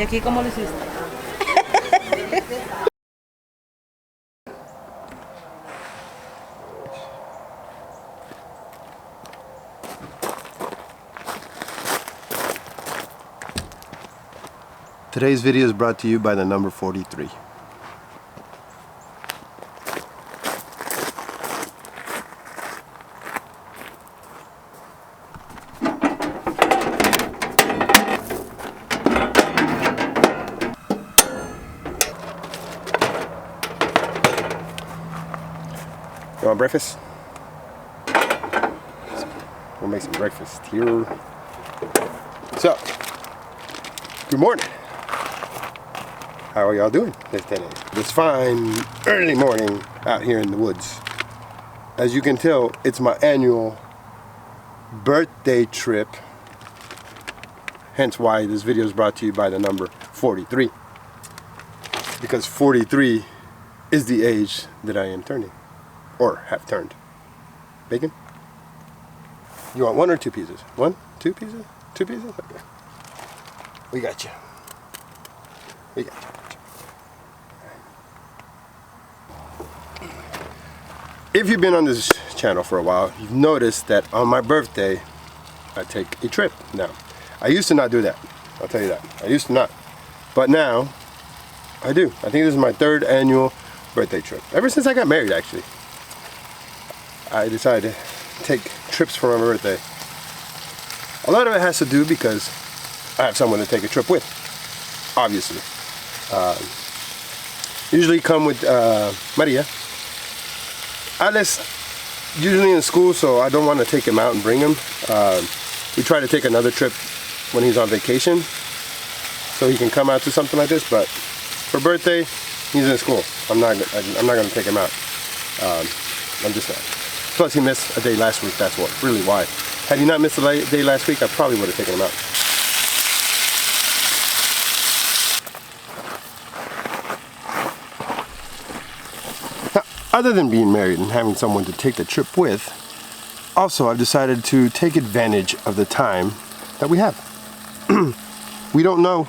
¿Y aquí cómo lo hiciste? Today's video is brought to you by the number 43. You want breakfast? We'll make some breakfast here. So, good morning. How are y'all doing today? This fine early morning out here in the woods. As you can tell, it's my annual birthday trip. Hence why this video is brought to you by the number 43. Because 43 is the age that I am turning. Or have turned. Bacon? You want one or two pieces? One? Two pieces? Two pieces? Okay. We got you. We got you. If you've been on this channel for a while, you've noticed that on my birthday, I take a trip now. I used to not do that. I'll tell you that. I used to not. But now, I do. I think this is my third annual birthday trip. Ever since I got married, actually. I decided to take trips for my birthday. A lot of it has to do because I have someone to take a trip with, obviously. Usually come with Maria. Alex usually in school, so I don't want to take him out and bring him. We try to take another trip when he's on vacation, so he can come out to something like this. But for birthday, he's in school. I'm not going to take him out. I'm just not. Plus, he missed a day last week. That's what. Really, why? Had he not missed a day last week, I probably would have taken him out. Other than being married and having someone to take the trip with, also I've decided to take advantage of the time that we have. We don't know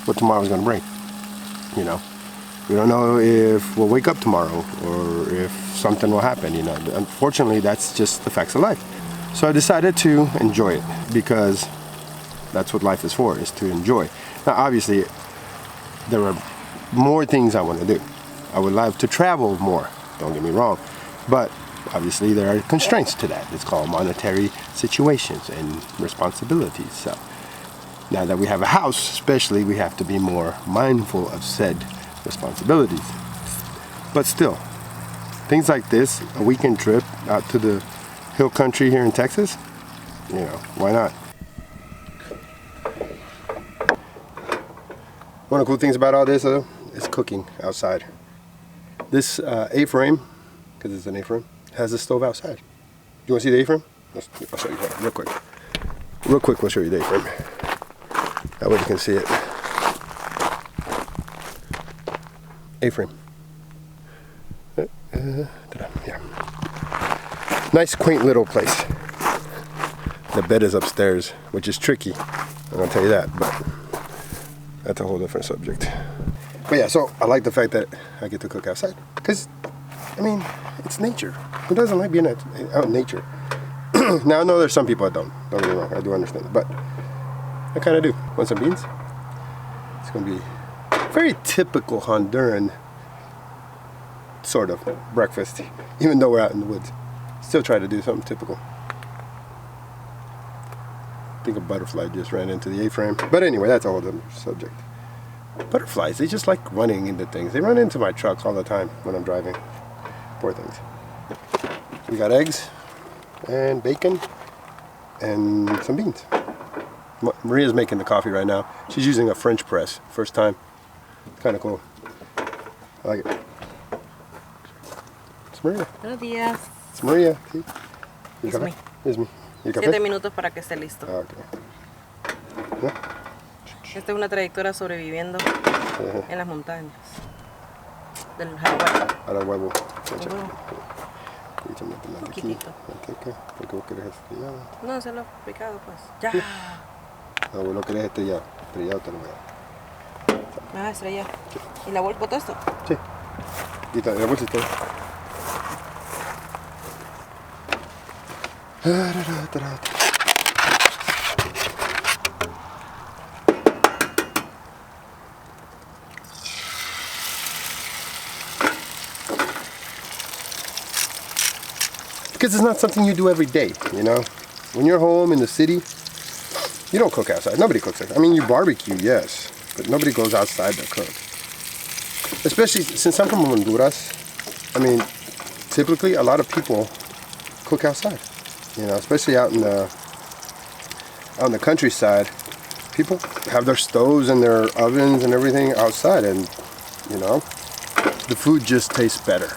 what tomorrow's going to bring, you know. We don't know if we'll wake up tomorrow or if something will happen, you know. Unfortunately, that's just the facts of life. So I decided to enjoy it because that's what life is for, is to enjoy. Now, obviously, there are more things I want to do. I would love to travel more, don't get me wrong, but obviously there are constraints to that. It's called monetary situations and responsibilities. So now that we have a house, especially, we have to be more mindful of said responsibilities. But still, things like this, a weekend trip out to the hill country here in Texas, you know, why not? One of the cool things about all this, though, is cooking outside. This A-frame, because it's an A-frame, has a stove outside. You want to see the A-frame? I'll show you real quick. Real quick, we'll show you the A-frame. That way you can see it. A-frame. Yeah. Nice, quaint little place. The bed is upstairs, which is tricky. I'm going to tell you that, but that's a whole different subject. But yeah, so I like the fact that I get to cook outside. Because, I mean, it's nature. Who doesn't like being out in nature? Now, I know there's some people that don't. Don't get me wrong, I do understand. But I kind of do. Want some beans? It's going to be very typical Honduran sort of breakfast. Even though we're out in the woods. Still try to do something typical. I think a butterfly just ran into the A-frame. But anyway, that's a whole different subject. Butterflies, they just like running into things. They run into my truck all the time when I'm driving. Poor things. We got eggs and bacon and some beans. Maria's making the coffee right now. She's using a French press. First time. It's kind of cool. I like it. It's Maria. Buenos días. It's Maria. See? It's me. It's me. 7 minutos para que esté listo. Ah, okay. Yeah. Esta es una trayectoria sobreviviendo en las montañas del Hawái. Ahora huevo. Un poquitito. Porque vos querés estrellado. No, se lo he picado pues. Ya. No, vos lo querés estrellado. Estrellado te lo voy a dar. Me vas a estrellar. ¿Y la vuelvo todo esto? Sí. Y la bolsa está. Because it's not something you do every day, you know? When you're home in the city, you don't cook outside. Nobody cooks outside. I mean, you barbecue, yes, but nobody goes outside to cook. Especially since I'm from Honduras, I mean, typically a lot of people cook outside, you know, especially out in the countryside. People have their stoves and their ovens and everything outside, and you know, the food just tastes better.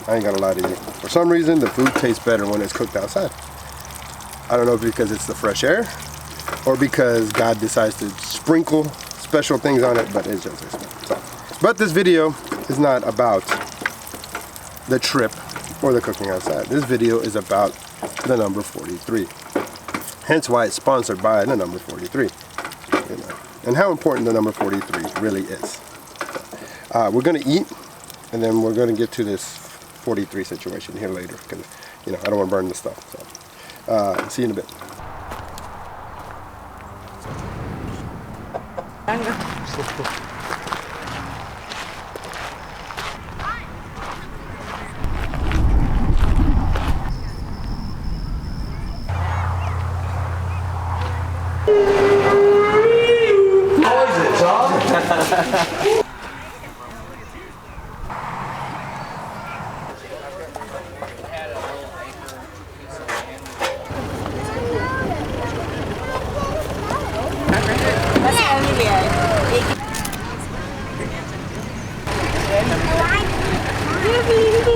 I ain't gonna lie to you. For some reason, the food tastes better when it's cooked outside. I don't know if because it's the fresh air or because God decides to sprinkle special things on it, but it's just so. But this video is not about the trip or the cooking outside. This video is about the number 43. Hence why it's sponsored by the number 43. You know, and how important the number 43 really is. We're gonna eat, and then we're gonna get to this 43 situation here later, because you know I don't want to burn the stuff. So see you in a bit.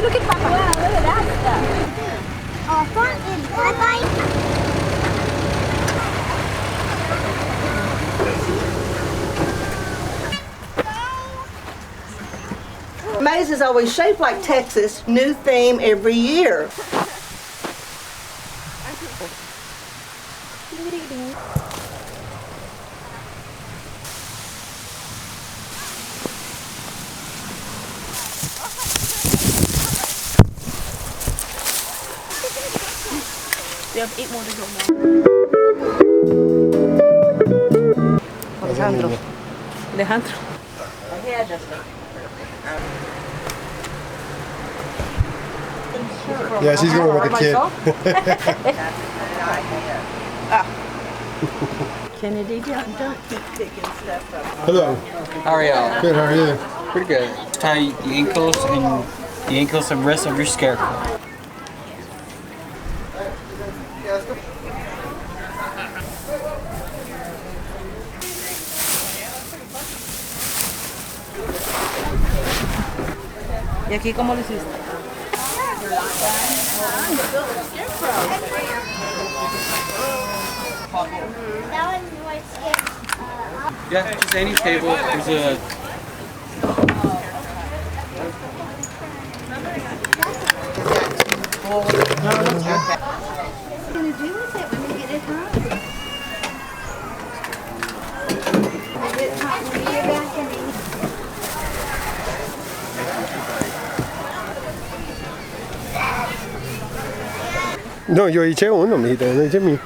Look at Papa. Wow, look at that stuff. Oh, fun is Maze is always shaped like Texas, new theme every year. You have 8 more to go now. Alejandro. Alejandro. Yeah, she's going with the kid. Kennedy, don't keep picking stuff up. Hello. How are y'all? Good, how are you? Pretty good. Tie the ankles and wrists of your scarecrow. ¿Y aquí cómo lo hiciste? Yeah, just any table. There's a No, yo eché uno, mijita, no eché mío.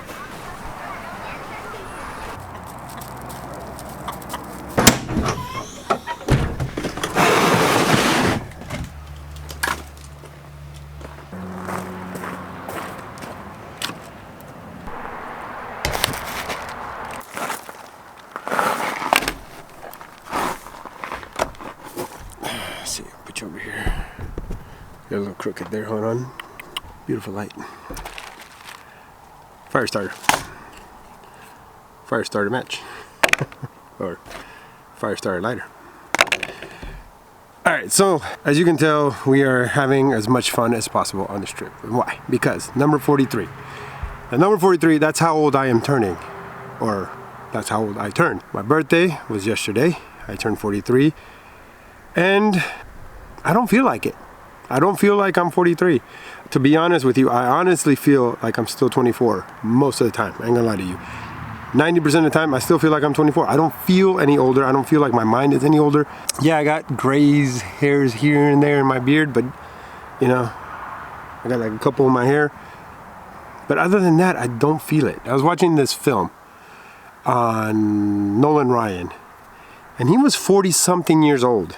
Let's see, I'll put you over here. Got a little crooked there, hold on. Beautiful light. Fire starter. Fire starter match. Or fire starter lighter. Alright, so as you can tell, we are having as much fun as possible on this trip. Why? Because number 43. And number 43, that's how old I am turning. Or that's how old I turned. My birthday was yesterday. I turned 43. And I don't feel like it. I don't feel like I'm 43. To be honest with you, I honestly feel like I'm still 24 most of the time. I ain't gonna lie to you. 90% of the time, I still feel like I'm 24. I don't feel any older. I don't feel like my mind is any older. Yeah, I got grays hairs here and there in my beard, but you know, I got like a couple in my hair. But other than that, I don't feel it. I was watching this film on Nolan Ryan, and he was 40-something years old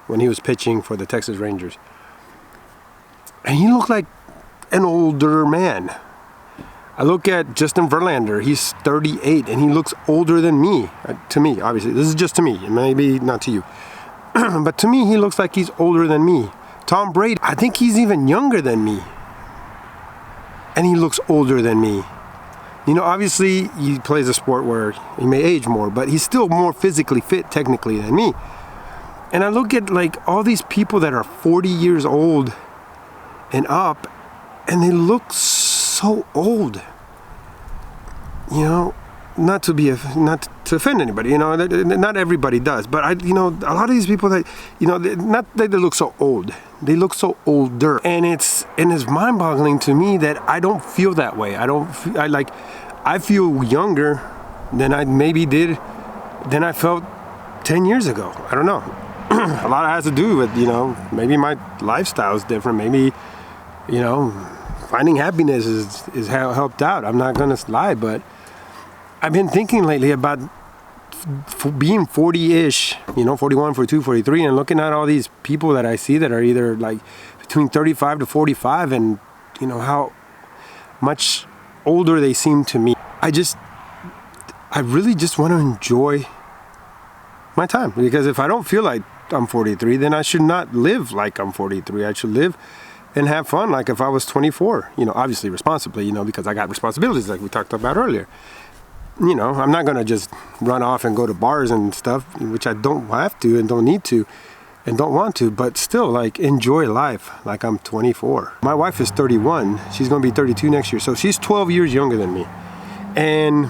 when he was pitching for the Texas Rangers. And he looked like an older man. I look at Justin Verlander, he's 38, and he looks older than me. To me, obviously. This is just to me, maybe not to you. But to me, he looks like he's older than me. Tom Brady, I think he's even younger than me. And he looks older than me. You know, obviously, he plays a sport where he may age more, but he's still more physically fit, technically, than me. And I look at, like, all these people that are 40 years old and up, and they look so old. You know, not to offend anybody, you know, not everybody does, but a lot of these people that, you know, not that they look so old, they look so older, and it's mind-boggling to me that I don't feel that way. I feel younger than I felt 10 years ago. I don't know. A lot has to do with, you know, maybe my lifestyle is different. Maybe, you know, finding happiness is how it helped out. I'm not gonna lie, but I've been thinking lately about being 40-ish, you know, 41, 42, 43, and looking at all these people that I see that are either like between 35 to 45, and you know how much older they seem to me. I really just want to enjoy my time, because if I don't feel like I'm 43, then I should not live like I'm 43. I should live and have fun like if I was 24, you know, obviously responsibly, you know, because I got responsibilities like we talked about earlier. You know, I'm not going to just run off and go to bars and stuff, which I don't have to and don't need to and don't want to, but still, like, enjoy life like I'm 24. My wife is 31. She's going to be 32 next year, so she's 12 years younger than me. And,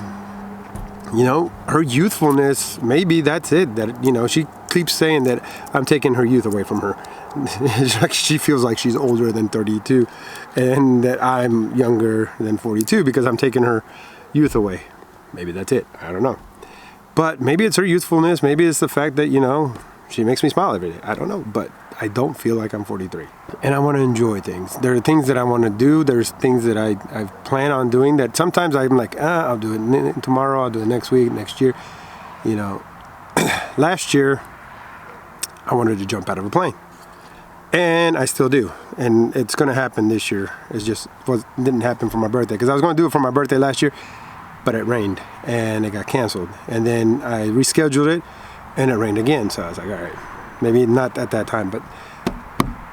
you know, her youthfulness, maybe that's it. That, you know, she keeps saying that I'm taking her youth away from her. She feels like she's older than 32 and that I'm younger than 42 because I'm taking her youth away. Maybe that's it. I don't know. But maybe it's her youthfulness.Maybe it's the fact that, you know, she makes me smile every day. I don't know. But I don't feel like I'm 43. And I want to enjoy things. There are things that I want to do. There's things that I plan on doing that sometimes I'm like, I'll do it tomorrow. I'll do it next week, next year. You know, last year, I wanted to jump out of a plane. And I still do. And it's going to happen this year. Didn't happen for my birthday. Because I was going to do it for my birthday last year. But it rained and it got canceled. And then I rescheduled it and it rained again. So I was like, all right, maybe not at that time, but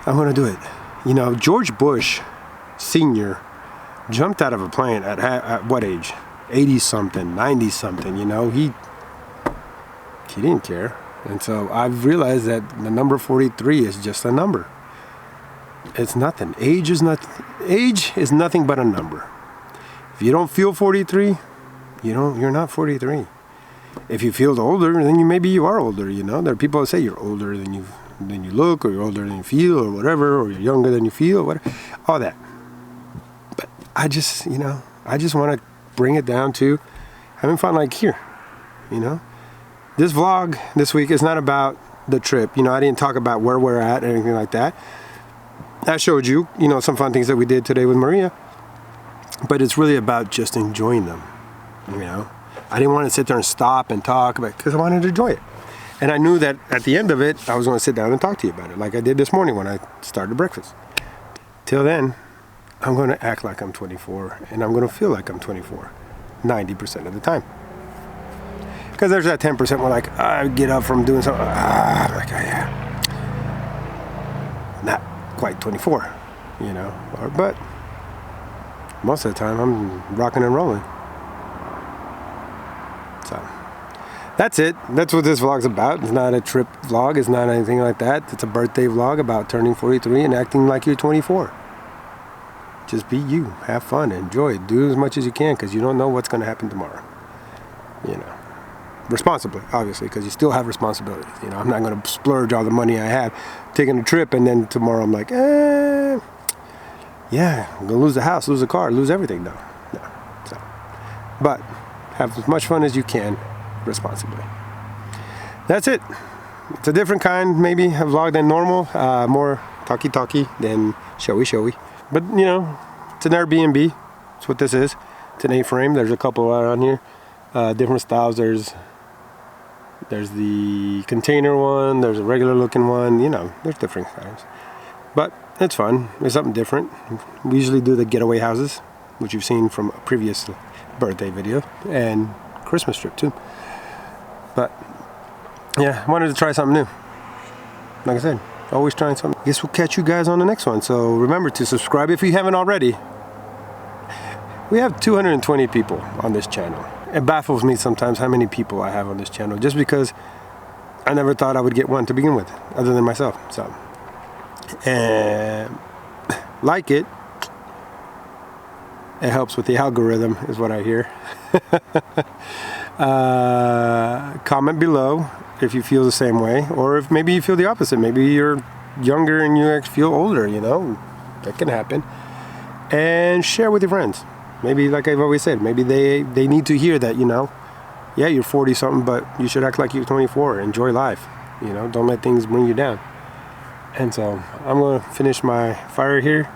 I'm gonna do it. You know, George Bush Sr. jumped out of a plane at what age? 80 something, 90 something, you know, he didn't care. And so I've realized that the number 43 is just a number. It's nothing. Age is nothing but a number. If you don't feel 43, you're not 43. If you feel older, then maybe you are older, you know. There are people that say you're older than you look, or you're older than you feel, or whatever, or you're younger than you feel, whatever, all that. But I just want to bring it down to having fun like here, you know. This vlog this week is not about the trip. You know, I didn't talk about where we're at or anything like that. I showed you, you know, some fun things that we did today with Maria. But it's really about just enjoying them, you know. I didn't want to sit there and stop and talk about it because I wanted to enjoy it. And I knew that at the end of it, I was going to sit down and talk to you about it, like I did this morning when I started breakfast. Till then, I'm going to act like I'm 24, and I'm going to feel like I'm 24 90% of the time. Because there's that 10% where, like, I get up from doing something, yeah, not quite 24, you know, but most of the time I'm rocking and rolling. So that's it. That's what this vlog's about. It's not a trip vlog. It's not anything like that. It's a birthday vlog about turning 43 and acting like you're 24. Just be you. Have fun. Enjoy it. Do as much as you can because you don't know what's going to happen tomorrow. You know. Responsibly, obviously, because you still have responsibilities. You know, I'm not going to splurge all the money I have taking a trip and then tomorrow I'm like, yeah, I'm going to lose the house, lose the car, lose everything. No. So, but have as much fun as you can responsibly. That's it. It's a different kind, maybe, a vlog than normal. More talky than showy. But, you know, it's an Airbnb. That's what this is. It's an A-frame. There's a couple around here. Different styles. There's the container one. There's a regular looking one. You know, there's different styles. But it's fun. It's something different. We usually do the getaway houses, which you've seen from a previous birthday video. And Christmas trip, too. But, yeah, I wanted to try something new. Like I said, always trying something. I guess we'll catch you guys on the next one. So remember to subscribe if you haven't already. We have 220 people on this channel. It baffles me sometimes how many people I have on this channel, just because I never thought I would get one to begin with, other than myself. So, and like it helps with the algorithm, is what I hear. Comment below if you feel the same way, or if maybe you feel the opposite. Maybe you're younger and you feel older, you know, that can happen. And share with your friends. Maybe, like I've always said, maybe they need to hear that, you know, yeah, you're 40 something, but you should act like you're 24. Enjoy life, you know, don't let things bring you down. And so I'm gonna finish my fire here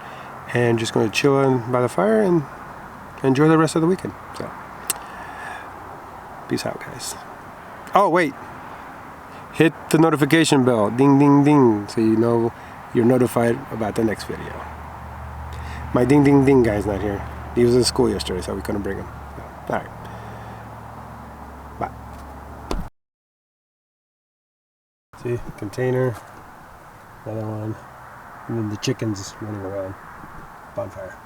and just gonna chill by the fire and enjoy the rest of the weekend. So peace out, guys. Oh wait, hit the notification bell, ding ding ding, so you know you're notified about the next video. My ding ding ding guy's not here. He was in school yesterday, so we couldn't bring him. So, all right. Bye. See, container, another one, and then the chickens running around. Bonfire.